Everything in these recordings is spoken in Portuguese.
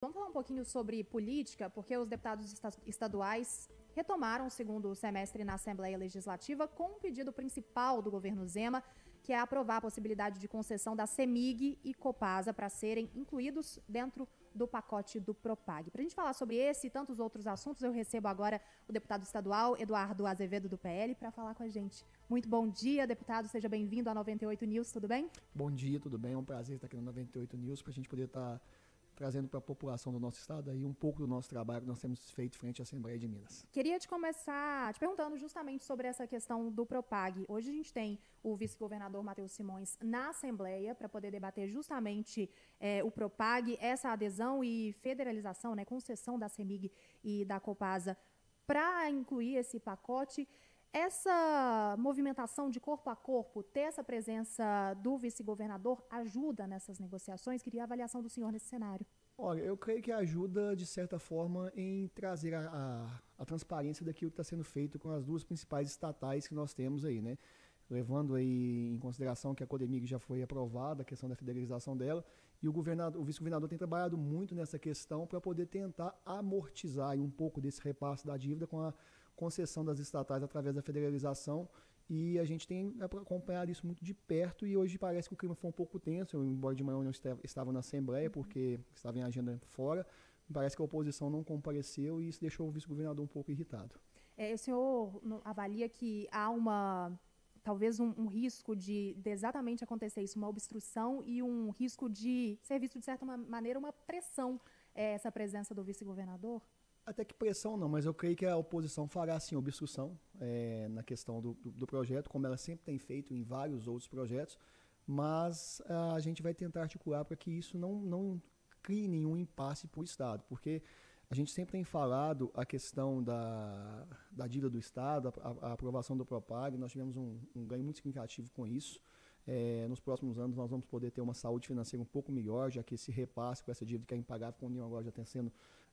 Vamos falar um pouquinho sobre política, porque os deputados estaduais retomaram o segundo semestre na Assembleia Legislativa com um pedido principal do governo Zema, que é aprovar a possibilidade de concessão da CEMIG e Copasa para serem incluídos dentro do pacote do Propag. Para a gente falar sobre esse e tantos outros assuntos, eu recebo agora o deputado estadual Eduardo Azevedo, do PL, para falar com a gente. Muito bom dia, deputado, seja bem-vindo à 98 News, tudo bem? Bom dia, tudo bem? É um prazer estar aqui no 98 News para a gente poder estar trazendo para a população do nosso estado aí um pouco do nosso trabalho que nós temos feito frente à Assembleia de Minas. Queria começar te perguntando justamente sobre essa questão do Propag. Hoje a gente tem o vice-governador Matheus Simões na Assembleia para poder debater justamente o Propag, essa adesão e federalização, concessão da CEMIG e da Copasa para incluir esse pacote. Essa movimentação de corpo a corpo, ter essa presença do vice-governador, ajuda nessas negociações? Queria a avaliação do senhor nesse cenário. Olha, eu creio que ajuda, de certa forma, em trazer a transparência daquilo que está sendo feito com as duas principais estatais que nós temos aí, né? Levando aí em consideração que a Codemig já foi aprovada, a questão da federalização dela, e o vice-governador tem trabalhado muito nessa questão para poder tentar amortizar um pouco desse repasse da dívida com a concessão das estatais através da federalização, e a gente tem acompanhado isso muito de perto, e hoje parece que o clima foi um pouco tenso, embora de manhã eu não estava na Assembleia, porque estava em agenda fora, parece que a oposição não compareceu e isso deixou o vice-governador um pouco irritado. O senhor avalia que há talvez um risco de exatamente acontecer isso, uma obstrução e um risco de ser visto, de certa maneira, uma pressão, essa presença do vice-governador? Até que pressão não, mas eu creio que a oposição fará sim obstrução na questão do projeto, como ela sempre tem feito em vários outros projetos, mas a gente vai tentar articular para que isso não crie nenhum impasse para o Estado, porque a gente sempre tem falado a questão da dívida do Estado, a aprovação do Propag, nós tivemos um ganho muito significativo com isso. Nos próximos anos nós vamos poder ter uma saúde financeira um pouco melhor, já que esse repasse com essa dívida que é impagável com a União agora já está sendo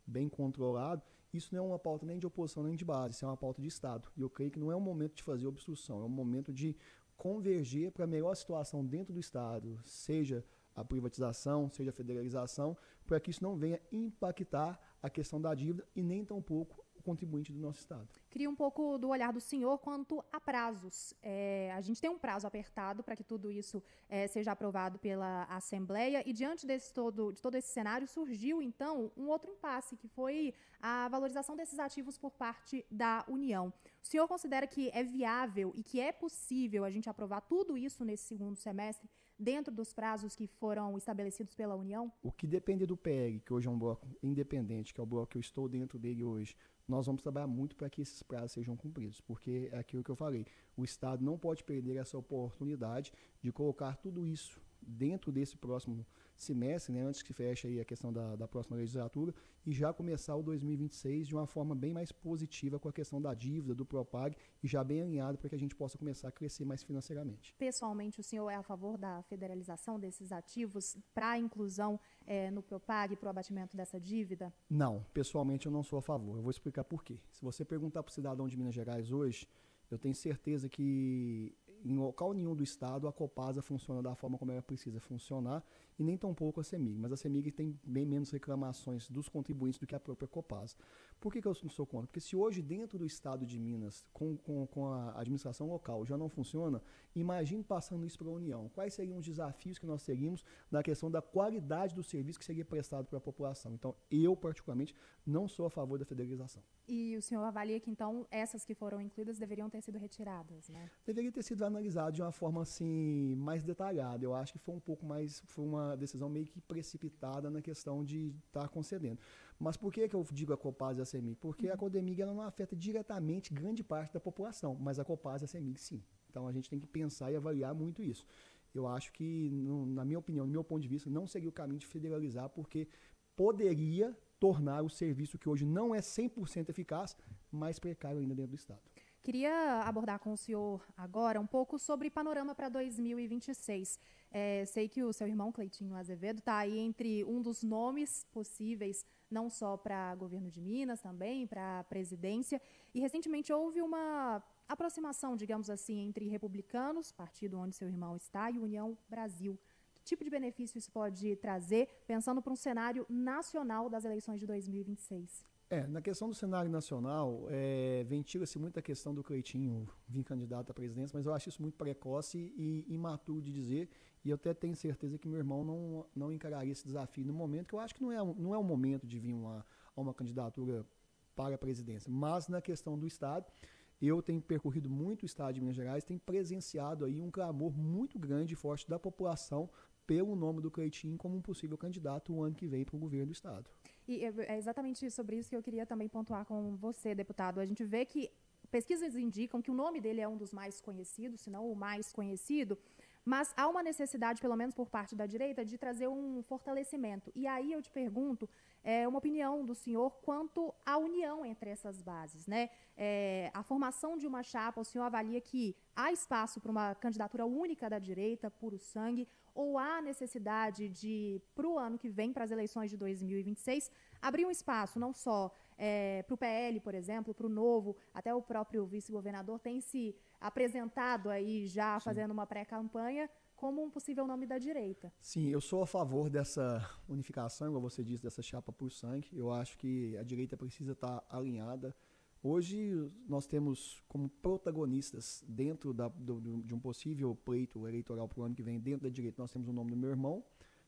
bem controlado. Isso não é uma pauta nem de oposição nem de base, isso é uma pauta de Estado. E eu creio que não é um momento de fazer obstrução, é um momento de converger para a melhor situação dentro do Estado, seja a privatização, seja a federalização, para que isso não venha impactar a questão da dívida e nem tampouco o contribuinte do nosso Estado. Queria um pouco do olhar do senhor quanto a prazos. A gente tem um prazo apertado para que tudo isso seja aprovado pela Assembleia, e diante de todo esse cenário surgiu, então, um outro impasse, que foi a valorização desses ativos por parte da União. O senhor considera que é viável e que é possível a gente aprovar tudo isso nesse segundo semestre, dentro dos prazos que foram estabelecidos pela União? O que depende do PL, que hoje é um bloco independente, que é o bloco que eu estou dentro dele hoje, nós vamos trabalhar muito para que esses prazos sejam cumpridos, porque é aquilo que eu falei, o Estado não pode perder essa oportunidade de colocar tudo isso dentro desse próximo semestre, antes que feche aí a questão da próxima legislatura, e já começar o 2026 de uma forma bem mais positiva com a questão da dívida, do Propag, e já bem alinhado para que a gente possa começar a crescer mais financeiramente. Pessoalmente, o senhor é a favor da federalização desses ativos para a inclusão no Propag, para o abatimento dessa dívida? Não, pessoalmente eu não sou a favor. Eu vou explicar por quê. Se você perguntar para o cidadão de Minas Gerais hoje, eu tenho certeza que em local nenhum do estado a Copasa funciona da forma como ela precisa funcionar, e nem tampouco a CEMIG, mas a CEMIG tem bem menos reclamações dos contribuintes do que a própria Copasa. Por que eu não sou contra? Porque se hoje dentro do estado de Minas, com a administração local já não funciona, imagine passando isso para a União. Quais seriam os desafios que nós teríamos na questão da qualidade do serviço que seria prestado para a população? Então, eu particularmente não sou a favor da federalização. E o senhor avalia que, então, essas que foram incluídas deveriam ter sido retiradas, né? Deveria ter sido analisado de uma forma assim mais detalhada. Eu acho que foi uma decisão meio que precipitada na questão de estar concedendo. Mas por que eu digo a Copasa e a CEMIG? Porque a Codemig ela não afeta diretamente grande parte da população, mas a Copasa e a CEMIG sim. Então a gente tem que pensar e avaliar muito isso. Eu acho que, na minha opinião, no meu ponto de vista, não seria o caminho de federalizar, porque poderia tornar o serviço que hoje não é 100% eficaz, mais precário ainda dentro do Estado. Queria abordar com o senhor agora um pouco sobre panorama para 2026. Sei que o seu irmão, Cleitinho Azevedo, está aí entre um dos nomes possíveis, não só para governo de Minas, também para a presidência. E recentemente houve uma aproximação, digamos assim, entre republicanos, partido onde seu irmão está, e União Brasil, tipo de benefício isso pode trazer, pensando para um cenário nacional das eleições de 2026? Na questão do cenário nacional, ventila-se muito a questão do Cleitinho vir candidato à presidência, mas eu acho isso muito precoce e imaturo de dizer, e eu até tenho certeza que meu irmão não encararia esse desafio no momento, que eu acho que não é o momento de vir uma candidatura para a presidência, mas na questão do Estado, eu tenho percorrido muito o Estado de Minas Gerais, tenho presenciado aí um clamor muito grande e forte da população pelo nome do Cleitinho como um possível candidato o ano que vem para o governo do Estado. E é exatamente sobre isso que eu queria também pontuar com você, deputado. A gente vê que pesquisas indicam que o nome dele é um dos mais conhecidos, se não o mais conhecido, mas há uma necessidade, pelo menos por parte da direita, de trazer um fortalecimento. E aí eu te pergunto, uma opinião do senhor quanto à união entre essas bases, né? A formação de uma chapa, o senhor avalia que há espaço para uma candidatura única da direita, puro sangue, ou há necessidade de, para o ano que vem, para as eleições de 2026, abrir um espaço não só para o PL, por exemplo, para o Novo, até o próprio vice-governador tem se apresentado aí já fazendo uma pré-campanha como um possível nome da direita. Sim, eu sou a favor dessa unificação, como você disse, dessa chapa por sangue. Eu acho que a direita precisa estar alinhada. Hoje nós temos como protagonistas dentro de um possível pleito eleitoral para o ano que vem, dentro da direita, nós temos o nome do meu irmão,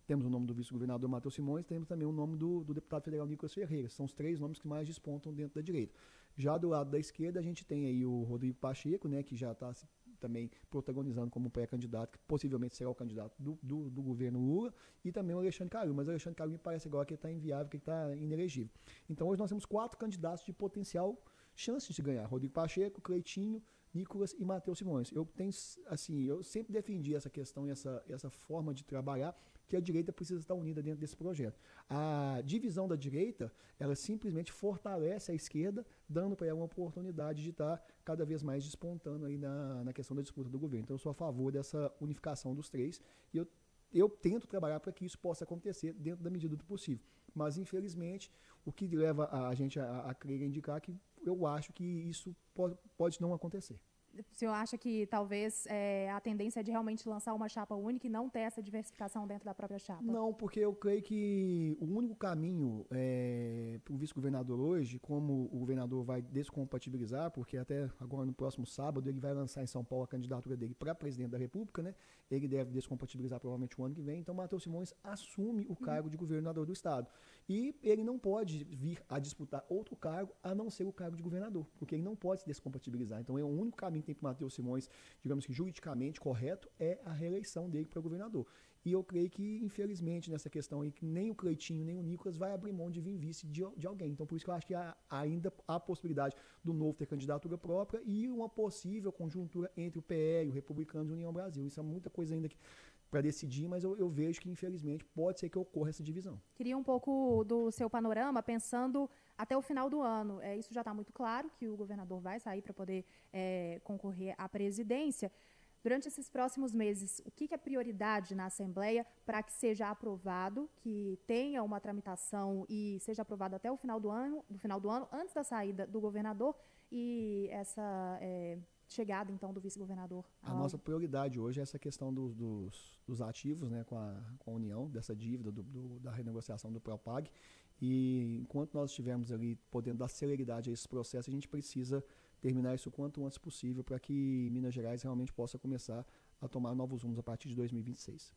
temos o nome do vice-governador Matheus Simões, temos também o nome do deputado federal Nicolas Ferreira. São os três nomes que mais despontam dentro da direita. Já do lado da esquerda, a gente tem aí o Rodrigo Pacheco, né, que já está também protagonizando como pré-candidato, que possivelmente será o candidato do governo Lula, e também o Alexandre Calil, mas o Alexandre Calil me parece agora que ele está inviável, que ele está inelegível. Então hoje nós temos 4 candidatos de potencial chances de ganhar: Rodrigo Pacheco, Cleitinho, Nicolas e Matheus Simões. Eu sempre defendi essa questão e essa forma de trabalhar, que a direita precisa estar unida dentro desse projeto. A divisão da direita, ela simplesmente fortalece a esquerda, dando para ela uma oportunidade de estar cada vez mais despontando aí na questão da disputa do governo. Então eu sou a favor dessa unificação dos três, e eu tento trabalhar para que isso possa acontecer dentro da medida do possível. Mas, infelizmente, o que leva a gente a crer, a indicar que eu acho que isso pode não acontecer. O senhor acha que talvez a tendência é de realmente lançar uma chapa única e não ter essa diversificação dentro da própria chapa? Não, porque eu creio que o único caminho para o vice-governador hoje, como o governador vai descompatibilizar, porque até agora no próximo sábado ele vai lançar em São Paulo a candidatura dele para presidente da República, né? Ele deve descompatibilizar provavelmente o ano que vem, então Matheus Simões assume o cargo de governador do estado. E ele não pode vir a disputar outro cargo a não ser o cargo de governador, porque ele não pode se descompatibilizar. Então é o único caminho que tem para o Matheus Simões, digamos que juridicamente correto, é a reeleição dele para governador. E eu creio que, infelizmente, nessa questão aí, que nem o Cleitinho, nem o Nicolas vai abrir mão de vir vice de alguém. Então, por isso que eu acho que ainda há a possibilidade do Novo ter candidatura própria e uma possível conjuntura entre o PL, o Republicanos e a União Brasil. Isso é muita coisa ainda para decidir, mas eu vejo que, infelizmente, pode ser que ocorra essa divisão. Queria um pouco do seu panorama, pensando até o final do ano. Isso já está muito claro, que o governador vai sair para poder concorrer à presidência. Durante esses próximos meses, o que é prioridade na Assembleia para que seja aprovado, que tenha uma tramitação e seja aprovado até o final do ano, antes da saída do governador e essa chegada, então, do vice-governador? A nossa prioridade hoje é essa questão dos ativos, né, com a União, dessa dívida, da renegociação do Propag. E enquanto nós estivermos ali podendo dar celeridade a esse processo, a gente precisa terminar isso o quanto antes possível para que Minas Gerais realmente possa começar a tomar novos rumos a partir de 2026.